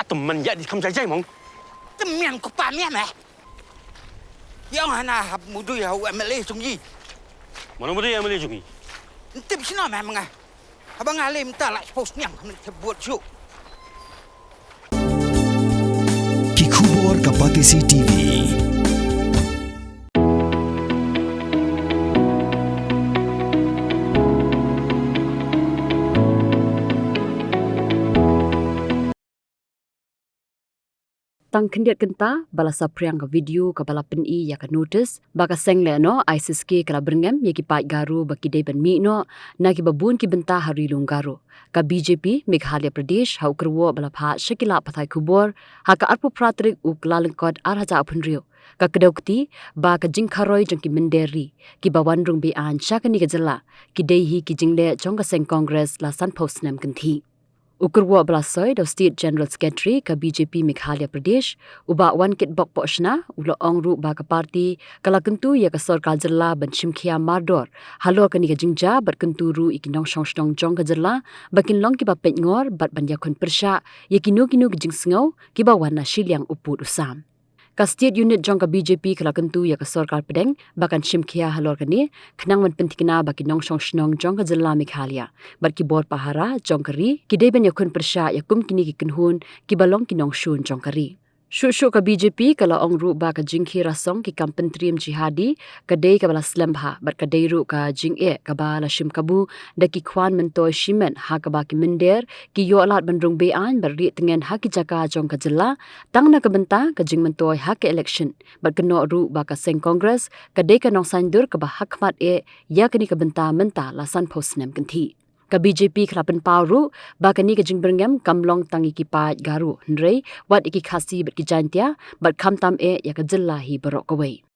teman ya di kamsai jai mong. Temen ko pa miya meh. Yang hana mudu ya MLA sungji. Mana boleh yang boleh jungi. Tip sino meh mga. Abang alim ta la post nyang buat show. Kikubor Kapatisi TV. Tang kendiat kenta bala sapriang ka video ka bala peni ya ka notice baka seng le no ISIS ke kala berngam ye ki pai garu baki dei ban mi no na ki babun ki benta hari lung garu ka BJP Meghalaya Pradesh hau kerwo bala pha shakila pathai kubor ha ka arpu pratrik u klalengkot arhaja apunrio ka kedokti ba ka jingkharoi jong ki menderi ki bawan rung bi an shakani ka jala ki dei hi ki jingle jong ka seng congress la san post nam kanthi Ukurwa Blasoi do State General Secretary ka BJP Meghalaya Pradesh uba wan kit bok poshna ulo ongru ba ka parti kala kentu ya ka sarkar jilla ban shimkhia mardor halo kani ka jingja bat kentu ru ikinong shongstong jong ka jilla bakin long ki ba petngor bat ban yakon persha yakino kino ki jingsngau ki ba wana shilyang uput usam ka state unit jong ka BJP kala kentu ya ka sarkar pedeng bakan shimkhia halor kani khnang wan pentikna bakin nong shongshnong jong ka jilla Meghalaya bat ki bor pahara jong kari ki deben yakun persha yakum kini ki kenhun ki balong kinong shun jong kari Shushu ka BJP kala ongru ba ka jingkhi rasong ki kampen trim jihadi ka dei ka bala slambha bat ka deiru ka jinge ka bala shim kabu da ki khwan mentoy shimen ha ka ba ki minder ki yo alat bandrung be an bar ri tengen ha ki jaka jong ka jilla tangna ka benta ka jing mentoy ha ka election bat ka no ru ba ka seng congress ka dei ka nong sandur ka ba hakmat e ya kani ka benta menta la san postnem kanthi ka BJP khrapen pawru bakani ka jingberngam kamlong tangi ki pa garu nrei wat iki khasi bet ki jantia bat khamtam e ya ka jilla hi barok kawai